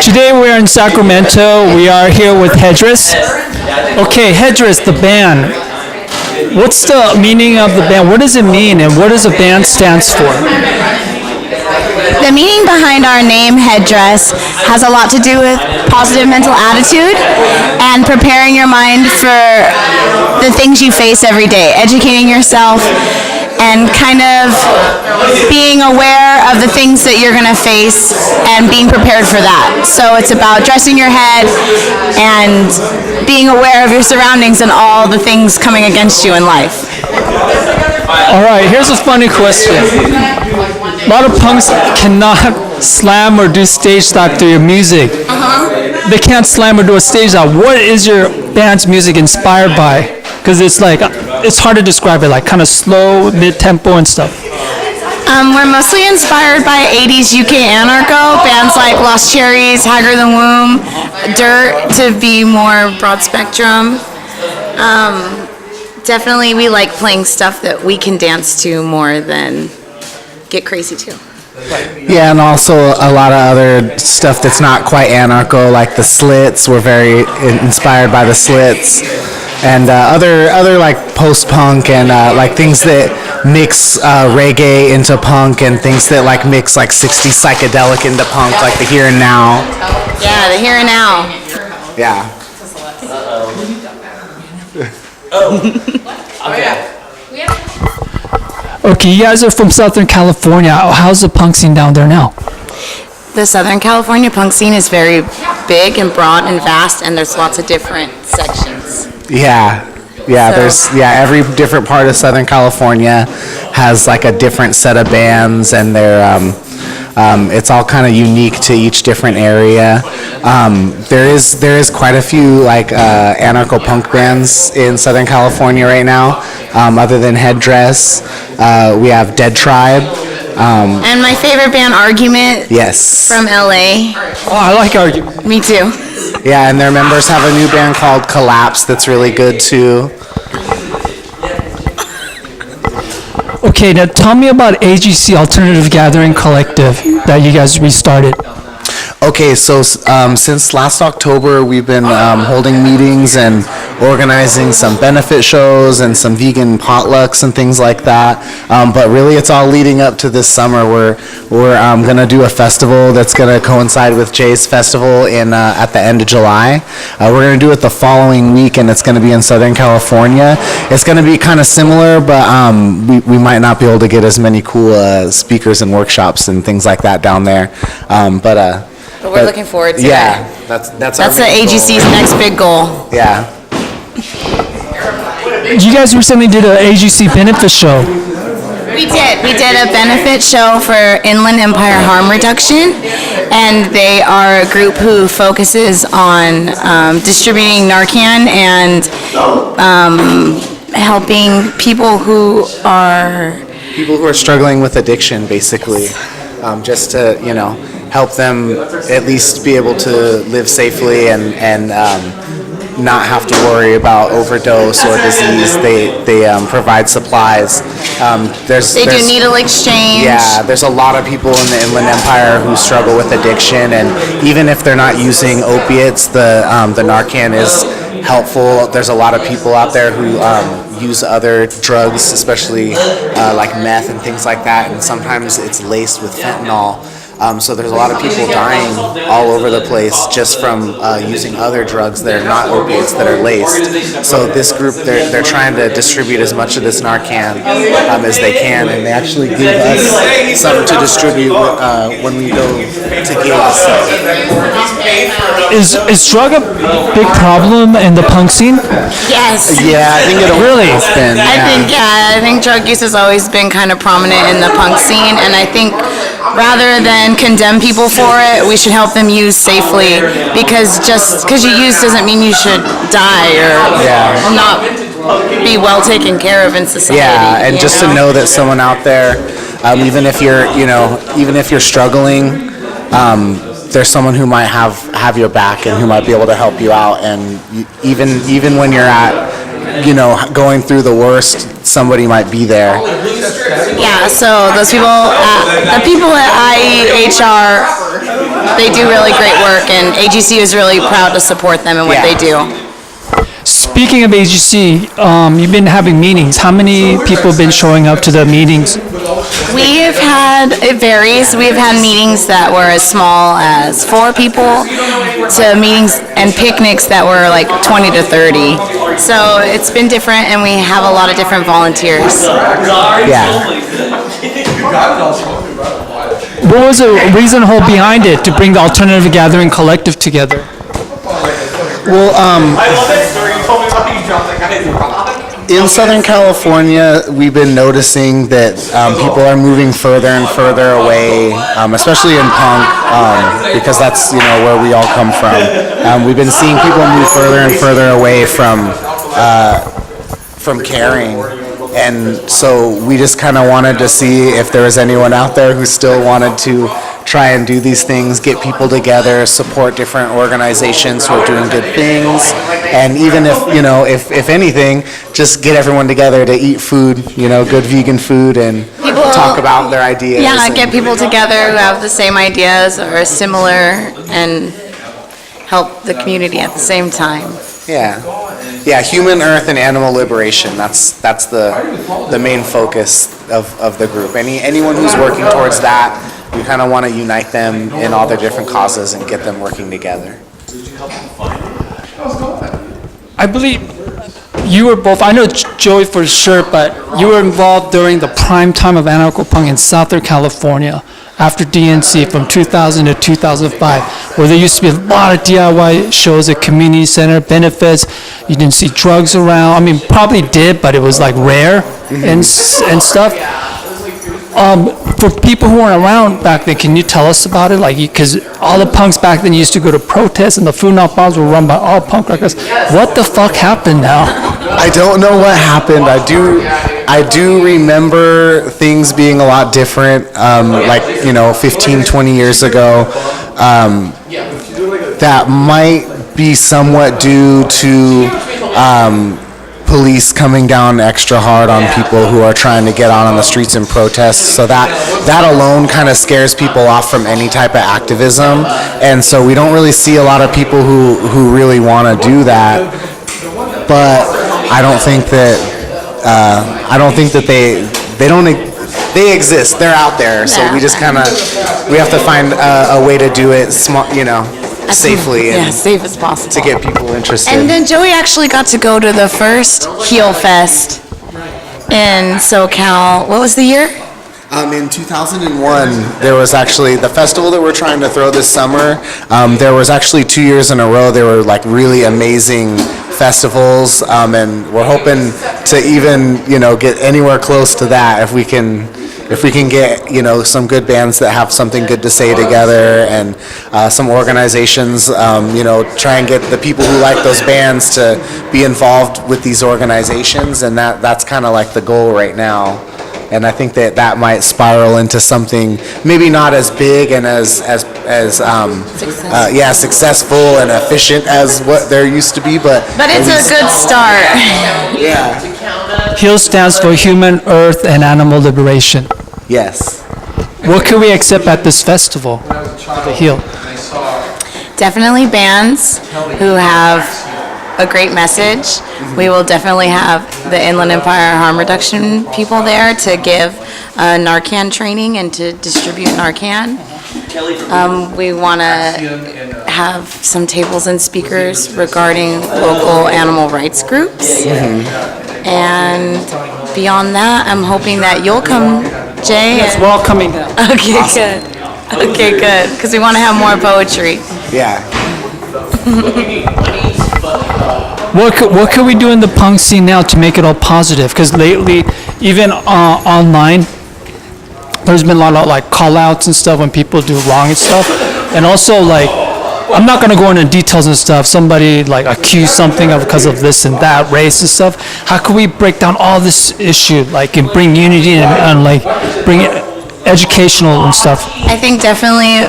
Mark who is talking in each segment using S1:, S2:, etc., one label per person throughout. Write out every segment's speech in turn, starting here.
S1: Today we are in Sacramento. We are here with Headdress. Okay, Headdress, the band. What's the meaning of the band? What does it mean, and what does the band stands for?
S2: The meaning behind our name, Headdress, has a lot to do with positive mental attitude and preparing your mind for the things you face every day, educating yourself and kind of being aware of the things that you're going to face and being prepared for that. So it's about dressing your head and being aware of your surroundings and all the things coming against you in life.
S1: All right, here's a funny question. A lot of punks cannot slam or do stage dive through your music. They can't slam or do a stage dive. What is your band's music inspired by? Because it's like, it's hard to describe it, like kind of slow, mid-tempo and stuff.
S2: We're mostly inspired by 80s UK anarcho, bands like Lost Cherries, Haggard the Womb, Dirt, to be more broad spectrum. Definitely we like playing stuff that we can dance to more than get crazy to.
S3: Yeah, and also a lot of other stuff that's not quite anarcho, like the Slits. We're very inspired by the Slits. And other like post-punk and like things that mix reggae into punk and things that like mix like 60s psychedelic into punk, like the Here and Now.
S2: Yeah, the Here and Now.
S3: Yeah.
S1: Okay, you guys are from Southern California. How's the punk scene down there now?
S2: The Southern California punk scene is very big and broad and vast, and there's lots of different sections.
S3: Yeah, every different part of Southern California has like a different set of bands, and they're it's all kind of unique to each different area. There is quite a few like anarcho punk bands in Southern California right now. Other than Headdress, we have Dead Tribe.
S2: And my favorite band, Argument.
S3: Yes.
S2: From LA.
S1: Oh, I like Argument.
S2: Me too.
S3: Yeah, and their members have a new band called Collapse that's really good too.
S1: Okay, now tell me about A.G.C. Alternative Gathering Collective that you guys restarted.
S3: Okay, so since last October, we've been holding meetings and organizing some benefit shows and some vegan potlucks and things like that. But really, it's all leading up to this summer. We're gonna do a festival that's gonna coincide with Jay's festival in at the end of July. We're gonna do it the following week, and it's gonna be in Southern California. It's gonna be kind of similar, but we might not be able to get as many cool speakers and workshops and things like that down there.
S2: But we're looking forward to it.
S3: Yeah, that's
S2: the AGC's next big goal.
S3: Yeah.
S1: You guys recently did an A.G.C. benefit show.
S2: We did. We did a benefit show for Inland Empire Harm Reduction, and they are a group who focuses on distributing Narcan and helping people who are
S3: struggling with addiction, basically, just to help them at least be able to live safely and not have to worry about overdose or disease. They provide supplies. They
S2: do needle exchange.
S3: Yeah, there's a lot of people in the Inland Empire who struggle with addiction, and even if they're not using opiates, the Narcan is helpful. There's a lot of people out there who use other drugs, especially like meth and things like that, and sometimes it's laced with fentanyl. So there's a lot of people dying all over the place just from using other drugs that are not opiates, that are laced. So this group, they're trying to distribute as much of this Narcan as they can, and they actually give us some to distribute when we go to gigs.
S1: Is drug a big problem in the punk scene?
S2: Yes.
S3: Yeah, I think it
S1: really
S3: has been.
S2: I think drug use has always been kind of prominent in the punk scene, and I think rather than condemn people for it, we should help them use safely, because just because you use doesn't mean you should die or not be well taken care of in society.
S3: Yeah, and just to know that someone out there, even if you're struggling, there's someone who might have your back and who might be able to help you out, and even when you're at going through the worst, somebody might be there.
S2: Yeah, so those people, the people at IEHR, they do really great work, and AGC is really proud to support them in what they do.
S1: Speaking of AGC, you've been having meetings. How many people have been showing up to the meetings?
S2: We've had, it varies. We've had meetings that were as small as 4 people to meetings and picnics that were like 20 to 30. So it's been different, and we have a lot of different volunteers.
S3: Yeah.
S1: What was the reason behind it to bring the Alternative Gathering Collective together?
S3: Well, in Southern California, we've been noticing that people are moving further and further away, especially in punk, because that's where we all come from. We've been seeing people move further and further away from caring, and so we just kind of wanted to see if there was anyone out there who still wanted to try and do these things, get people together, support different organizations who are doing good things, and even if anything, just get everyone together to eat food, good vegan food, and talk about their ideas.
S2: Yeah, get people together who have the same ideas or are similar, and help the community at the same time.
S3: Yeah, human, earth, and animal liberation. That's the main focus of the group. Anyone who's working towards that, we kind of want to unite them in all their different causes and get them working together.
S1: I believe you were both, I know Joey for sure, but you were involved during the prime time of anarcho-punk in Southern California after DNC from 2000 to 2005, where there used to be a lot of DIY shows at community center, benefits. You didn't see drugs around. I mean, probably did, but it was like rare and stuff. For people who weren't around back then, can you tell us about it? Like, because all the punks back then used to go to protests, and the Food Not Bombs were run by all punk rockers. What the fuck happened now?
S3: I don't know what happened. I do remember things being a lot different, 15, 20 years ago. That might be somewhat due to police coming down extra hard on people who are trying to get on the streets and protest. So that alone kind of scares people off from any type of activism. And so we don't really see a lot of people who really want to do that. But I don't think that they exist. They're out there. So we just we have to find a way to do it safely and
S2: safe as possible
S3: to get people interested.
S2: And then Joey actually got to go to the first Heel Fest in SoCal. What was the year?
S3: In 2001, there was actually the festival that we're trying to throw this summer. There was actually 2 years in a row. They were like really amazing festivals, and we're hoping to even get anywhere close to that if we can get some good bands that have something good to say together, and some organizations try and get the people who like those bands to be involved with these organizations, and that's kind of like the goal right now. And I think that might spiral into something maybe not as big and as successful and efficient as what there used to be, but
S2: it's a good start.
S3: Yeah.
S1: HEAL stands for Human, Earth, and Animal Liberation.
S3: Yes.
S1: What can we accept at this festival, the HEAL?
S2: Definitely bands who have a great message. We will definitely have the Inland Empire Harm Reduction people there to give Narcan training and to distribute Narcan. We want to have some tables and speakers regarding local animal rights groups. And beyond that, I'm hoping that you'll come, Jay.
S1: Yes, we're all coming down.
S2: Okay, awesome. Good. Okay, good. Because we want to have more poetry.
S3: Yeah.
S1: What could we do in the punk scene now to make it all positive? Because lately, even online, there's been a lot of like call-outs and stuff when people do wrong and stuff. And also, like, I'm not gonna go into details and stuff. Somebody like accused something of because of this and that, race and stuff. How can we break down all this issue, like, and bring unity and like bring it educational and stuff.
S2: I think definitely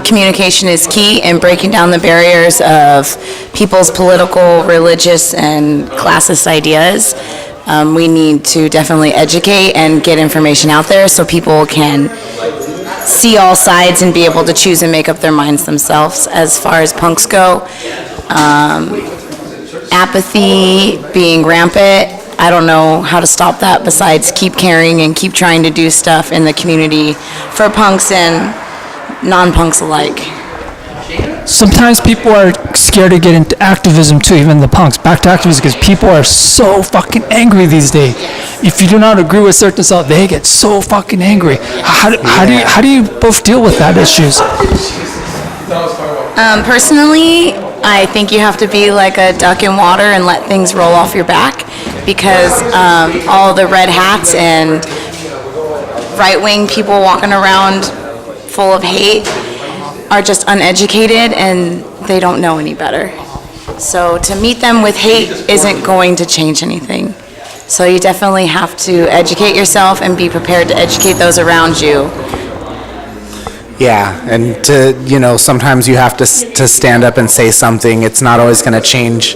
S2: communication is key in breaking down the barriers of people's political, religious, and classist ideas. We need to definitely educate and get information out there so people can see all sides and be able to choose and make up their minds themselves. As far as punks go, apathy being rampant, I don't know how to stop that besides keep caring and keep trying to do stuff in the community for punks and non-punks alike.
S1: Sometimes people are scared to get into activism too, even the punks. Back to activism, because people are so fucking angry these days. If you do not agree with certain stuff, they get so fucking angry. How do you both deal with that issues?
S2: Personally, I think you have to be like a duck in water and let things roll off your back, because all the red hats and right-wing people walking around full of hate are just uneducated and they don't know any better. So to meet them with hate isn't going to change anything. So you definitely have to educate yourself and be prepared to educate those around you.
S3: Yeah, and sometimes you have to stand up and say something. It's not always going to change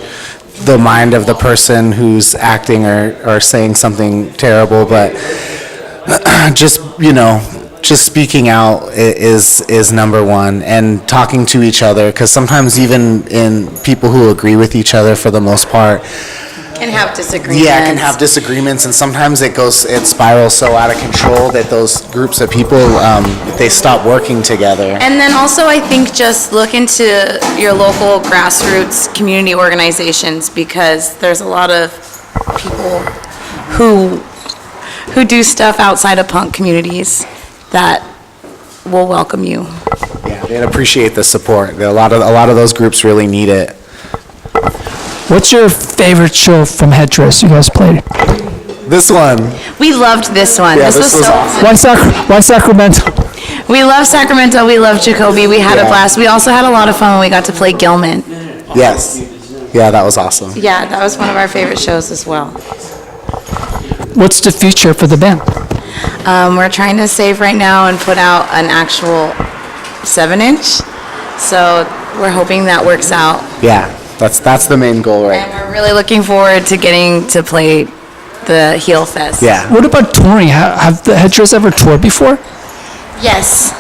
S3: the mind of the person who's acting or saying something terrible, but just speaking out is number one, and talking to each other, because sometimes even in people who agree with each other for the most part,
S2: Can have disagreements.
S3: yeah, can have disagreements, and sometimes it spirals so out of control that those groups of people, they stop working together.
S2: And then also, I think just look into your local grassroots community organizations, because there's a lot of people who do stuff outside of punk communities that will welcome you.
S3: Yeah, they'd appreciate the support. A lot of those groups really need it.
S1: What's your favorite show from Headdress you guys played?
S3: This one.
S2: We loved this one.
S3: Yeah,
S2: this was so
S3: awesome.
S1: Why Sacramento?
S2: We love Sacramento. We love Jacoby. We had a blast. We also had a lot of fun when we got to play Gilman.
S3: Yes. Yeah, that was awesome.
S2: Yeah, that was one of our favorite shows as well.
S1: What's the future for the band?
S2: We're trying to save right now and put out an actual 7-inch. So we're hoping that works out.
S3: Yeah, that's the main goal, right?
S2: And we're really looking forward to getting to play the Heel Fest.
S3: Yeah.
S1: What about touring? Have the Headdress ever toured before?
S2: Yes.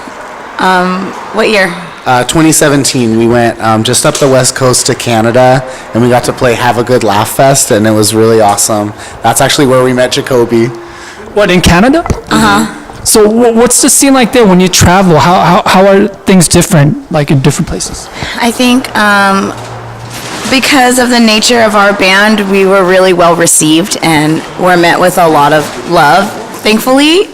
S2: What year?
S3: 2017, we went just up the west coast to Canada, and we got to play Have a Good Laugh Fest, and it was really awesome. That's actually where we met Jacoby.
S1: What, in Canada?
S2: Uh-huh.
S1: So what's the scene like there when you travel? How are things different, like in different places?
S2: I think because of the nature of our band, we were really well received and were met with a lot of love, thankfully.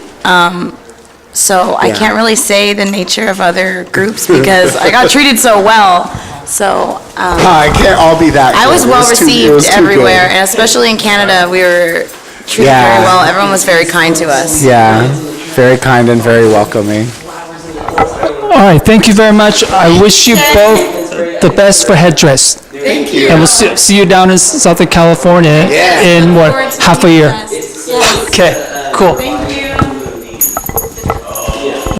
S2: So I can't really say the nature of other groups because I got treated so well. So
S3: I can't all be that
S2: I
S3: good.
S2: was
S3: It
S2: well
S3: too- it
S2: received
S3: was too
S2: everywhere,
S3: good.
S2: and especially in Canada, we were treated very well. Everyone was very kind to us.
S3: Yeah, very kind and very welcoming.
S1: All right, thank you very much. I wish you both the best for Headdress.
S3: Thank you.
S1: And we'll see you down in Southern California in what, half a year? Okay, cool.